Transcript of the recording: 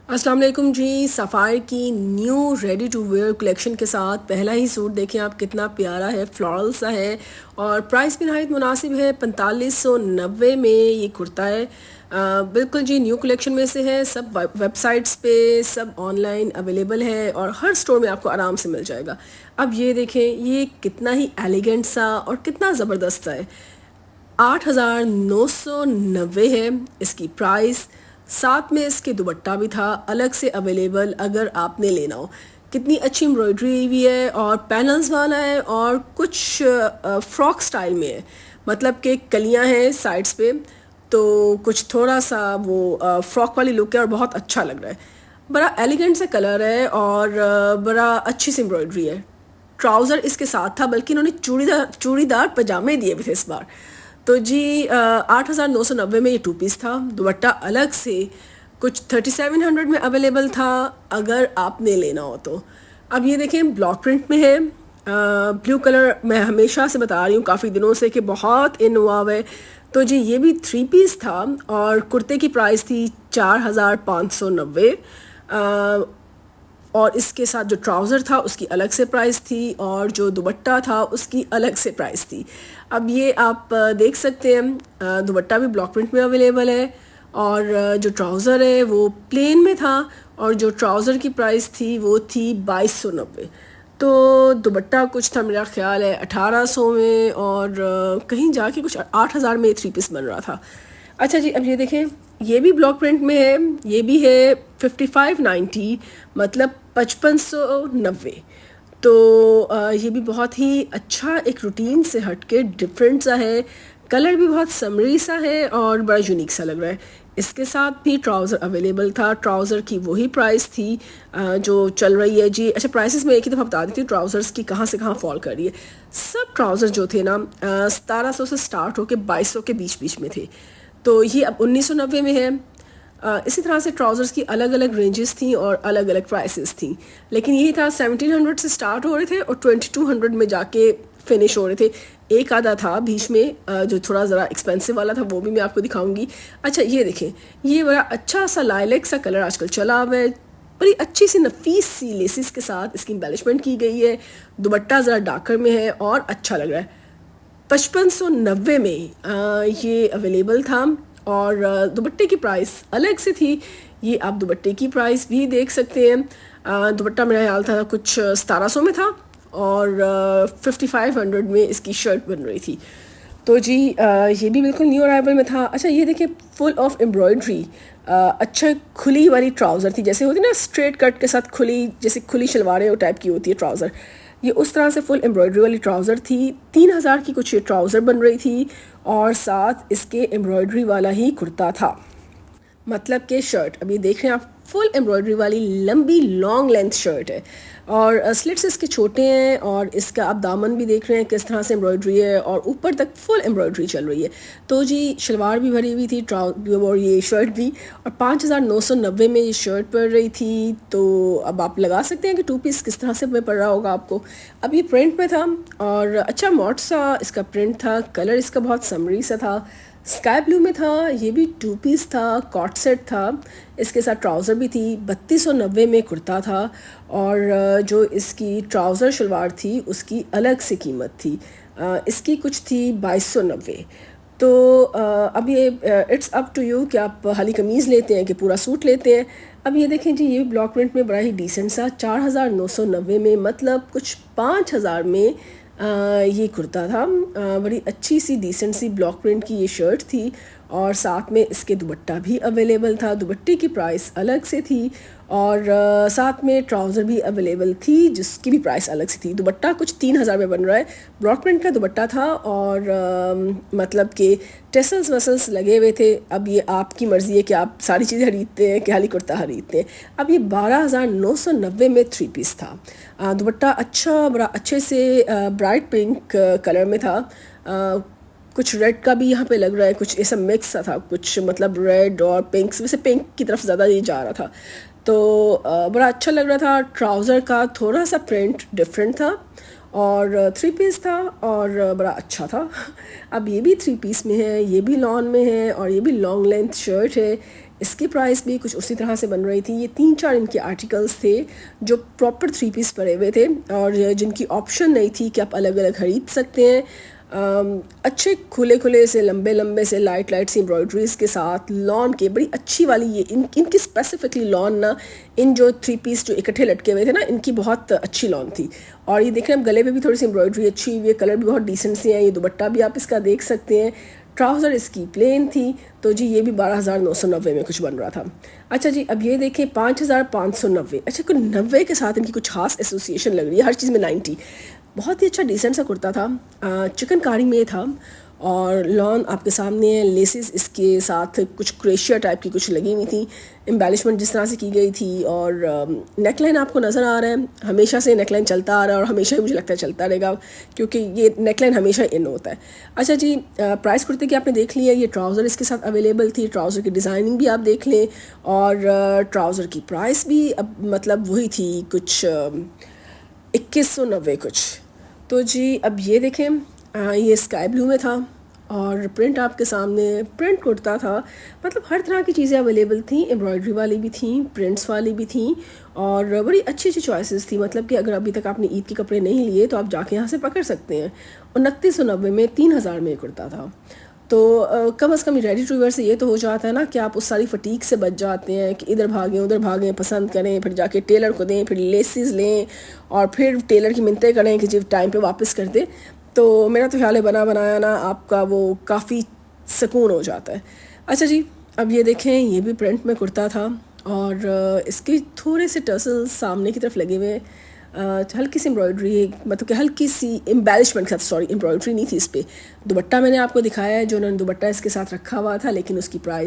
अस्सलाम वालेकुम जी। सफ़ायर की new ready to wear collection के साथ पहला ही सूट देखें आप, कितना प्यारा है, फ्लोरल सा है और प्राइस भी नहायत मुनासिब है। 4590 में ये कुर्ता है। बिल्कुल जी न्यू कलेक्शन में से है। सब वेबसाइट्स पे सब ऑनलाइन अवेलेबल है और हर स्टोर में आपको आराम से मिल जाएगा। अब ये देखें, ये कितना ही एलिगेंट सा और कितना ज़बरदस्त सा है। 8990 है इसकी प्राइस। साथ में इसके दुपट्टा भी था अलग से अवेलेबल अगर आपने लेना हो। कितनी अच्छी एम्ब्रॉयडरी भी है और पैनल्स वाला है और कुछ फ्रॉक स्टाइल में है। मतलब कि कलियां हैं साइड्स पे, तो कुछ थोड़ा सा वो फ्रॉक वाली लुक है और बहुत अच्छा लग रहा है। बड़ा एलिगेंट सा कलर है और बड़ा अच्छी सी एम्ब्रॉयडरी है। ट्राउज़र इसके साथ था, बल्कि इन्होंने चूड़ीदार पजामे दिए भी थे इस बार। तो जी 8990 में ये टू पीस था। दुपट्टा अलग से कुछ 3700 में अवेलेबल था अगर आपने लेना हो तो। अब ये देखें ब्लॉक प्रिंट में है। ब्लू कलर मैं हमेशा से बता रही हूँ काफ़ी दिनों से कि बहुत इन हुआ है। तो जी ये भी थ्री पीस था और कुर्ते की प्राइस थी 4590। और इसके साथ जो ट्राउज़र था उसकी अलग से प्राइस थी और जो दुपट्टा था उसकी अलग से प्राइस थी। अब ये आप देख सकते हैं, दुपट्टा भी ब्लॉक प्रिंट में अवेलेबल है और जो ट्राउज़र है वो प्लेन में था और जो ट्राउज़र की प्राइस थी वो थी 2290। तो दुपट्टा कुछ था, मेरा ख्याल है 1800 में और कहीं जाके कुछ 8000 में थ्री पीस बन रहा था। अच्छा जी, अब ये देखें, ये भी ब्लॉक प्रिंट में है। ये भी है 5590, मतलब 5590। तो ये भी बहुत ही अच्छा, एक रूटीन से हटके डिफरेंट सा है। कलर भी बहुत समरी सा है और बड़ा यूनिक सा लग रहा है। इसके साथ भी ट्राउज़र अवेलेबल था। ट्राउज़र की वही प्राइस थी जो चल रही है जी। अच्छा, प्राइसेस में एक ही दफ़ा बता देती हूँ ट्राउज़र्स की कहाँ से कहाँ फॉल कर रही है। सब ट्राउज़र जो थे ना 1700 से स्टार्ट होकर 2200 के बीच बीच में थे। तो ये अब 1990 में है। इसी तरह से ट्राउज़र्स की अलग अलग रेंजेस थी और अलग अलग प्राइसेस थी, लेकिन यही था 1700 से स्टार्ट हो रहे थे और 2200 में जाके फिनिश हो रहे थे। एक आधा था बीच में जो थोड़ा ज़रा एक्सपेंसिव वाला था, वो भी मैं आपको दिखाऊंगी। अच्छा ये देखें, ये बड़ा अच्छा सा लाइलेक सा कलर आजकल चला हुआ है। बड़ी अच्छी सी नफीस सी लेसिस के साथ इसकी एम्बेलिशमेंट की गई है। दुपट्टा ज़रा डार्कर में है और अच्छा लग रहा है। 5590 में ये अवेलेबल था और दुपट्टे की प्राइस अलग से थी। ये आप दुपट्टे की प्राइस भी देख सकते हैं। दुपट्टा मेरा ख्याल था कुछ 1700 में था और 5500 में इसकी शर्ट बन रही थी। तो जी ये भी बिल्कुल न्यू अराइवल में था। अच्छा ये देखिए, फुल ऑफ एम्ब्रॉयडरी। अच्छा खुली वाली ट्राउज़र थी, जैसे होती ना स्ट्रेट कट के साथ खुली, जैसे खुली शलवारें वो टाइप की होती है ट्राउज़र, ये उस तरह से फुल एम्ब्रॉयडरी वाली ट्राउज़र थी। 3000 की कुछ ये ट्राउज़र बन रही थी और साथ इसके एम्ब्रॉयडरी वाला ही कुर्ता था। मतलब कि शर्ट अभी देख रहे हैं आप, फुल एम्ब्रॉयडरी वाली लंबी लॉन्ग लेंथ शर्ट है और स्लिट्स इसके छोटे हैं और इसका आप दामन भी देख रहे हैं किस तरह से एम्ब्रॉयडरी है और ऊपर तक फुल एम्ब्रॉयडरी चल रही है। तो जी शलवार भी भरी हुई थी और ये शर्ट भी, और 5990 में ये शर्ट पड़ रही थी। तो अब आप लगा सकते हैं कि टू पीस किस तरह से पड़ रहा होगा आपको। अब ये प्रिंट में था और अच्छा मॉड सा इसका प्रिंट था। कलर इसका बहुत समरी सा था, स्काई ब्लू में था। ये भी टू पीस था, कॉट सेट था। इसके साथ ट्राउज़र भी थी। 3290 में कुर्ता था और जो इसकी ट्राउज़र शलवार थी उसकी अलग से कीमत थी। इसकी कुछ थी 2290। तो अब ये इट्स अप टू यू कि आप हाली कमीज़ लेते हैं कि पूरा सूट लेते हैं। अब ये देखें जी, ये ब्लॉक प्रिंट में बड़ा ही डिसेंट सा 4990 में, मतलब कुछ 5000 में ये कुर्ता था। बड़ी अच्छी सी डिसेंट सी ब्लॉक प्रिंट की ये शर्ट थी और साथ में इसके दुपट्टा भी अवेलेबल था। दुपट्टे की प्राइस अलग से थी और साथ में ट्राउज़र भी अवेलेबल थी जिसकी भी प्राइस अलग से थी। दुपट्टा कुछ 3000 में बन रहा है। ब्लॉक प्रिंट का दुपट्टा था और मतलब कि टेसल्स वसल्स लगे हुए थे। अब ये आपकी मर्ज़ी है कि आप सारी चीज़ें खरीदते हैं कि खाली कुर्ता खरीदते हैं। अब ये 12990 में थ्री पीस था। दुपट्टा अच्छा, बड़ा अच्छे से ब्राइट पिंक कलर में था। कुछ रेड का भी यहाँ पे लग रहा है, कुछ ऐसा मिक्स सा था, कुछ मतलब रेड और पिंक, वैसे पिंक की तरफ ज़्यादा ये जा रहा था। तो बड़ा अच्छा लग रहा था। ट्राउज़र का थोड़ा सा प्रिंट डिफरेंट था और थ्री पीस था और बड़ा अच्छा था। अब ये भी थ्री पीस में है, ये भी लॉन में है और ये भी लॉन्ग लेंथ शर्ट है। इसकी प्राइस भी कुछ उसी तरह से बन रही थी। ये 3-4 इनके आर्टिकल्स थे जो प्रॉपर 3 पीस पड़े हुए थे और जिनकी ऑप्शन नहीं थी कि आप अलग अलग ख़रीद सकते हैं। अच्छे खुले खुले से लंबे लंबे से लाइट लाइट सी एम्ब्रॉयडरीज़ के साथ लॉन के, बड़ी अच्छी वाली ये इनकी स्पेसिफिकली लॉन ना, इन जो 3 पीस जो इकट्ठे लटके हुए थे ना, इनकी बहुत अच्छी लॉन थी। और ये देख रहे हैं गले पे भी थोड़ी सी एम्ब्रॉयडरी अच्छी हुई है, कलर भी बहुत डिसेंट से हैं। ये दुपट्टा भी आप इसका देख सकते हैं। ट्राउज़र इसकी प्लेन थी। तो जी ये भी 12,990 में कुछ बन रहा था। अच्छा जी अब ये देखें 5,590। अच्छा कोई 90 के साथ इनकी कुछ खास एसोसिएशन लग रही है, हर चीज़ में 90। बहुत ही अच्छा डिसेंट सा कुर्ता था, चिकनकारी में था और लॉन आपके सामने है। लेसेस इसके साथ कुछ क्रेशिया टाइप की कुछ लगी हुई थी, एम्बेलिशमेंट जिस तरह से की गई थी। और नेकलाइन आपको नज़र आ रहा है, हमेशा से नेकलाइन चलता आ रहा है और हमेशा ही मुझे लगता है चलता रहेगा क्योंकि ये नेकलाइन हमेशा इन होता है। अच्छा जी प्राइस कुर्ते की आपने देख लिया, ये ट्राउज़र इसके साथ अवेलेबल थी। ट्राउज़र की डिज़ाइनिंग भी आप देख लें और ट्राउज़र की प्राइस भी अब मतलब वही थी कुछ 2190 कुछ। तो जी अब ये देखें ये स्काई ब्लू में था और प्रिंट आपके सामने प्रिंट कुर्ता था। मतलब हर तरह की चीज़ें अवेलेबल थी, एम्ब्रॉयडरी वाली भी थी, प्रिंट्स वाली भी थी और बड़ी अच्छी अच्छी चॉइसेस थी। मतलब कि अगर अभी तक आपने ईद के कपड़े नहीं लिए तो आप जाके यहाँ से पकड़ सकते हैं। 2990 में 3000 में कुर्ता था। तो कम से कम रेडी टू वेयर से ये तो हो जाता है ना कि आप उस सारी फटीक से बच जाते हैं कि इधर भागें उधर भागें, पसंद करें, फिर जाके टेलर को दें, फिर लेसिस लें और फिर टेलर की मिन्नतें करें कि जब टाइम पे वापस कर दे। तो मेरा तो ख्याल है बना बनाया ना आपका वो काफ़ी सुकून हो जाता है। अच्छा जी अब ये देखें ये भी प्रिंट में कुर्ता था और इसके थोड़े से टर्सल्स सामने की तरफ लगे हुए, हल्की सी एम्ब्रॉयडरी, मतलब कि हल्की सी एम्बेलिशमेंट के साथ, सॉरी एम्ब्रॉयडरी नहीं थी इस पर। दुपट्टा मैंने आपको दिखाया है जो उन्होंने दुपट्टा इसके साथ रखा हुआ था, लेकिन उसकी प्राइस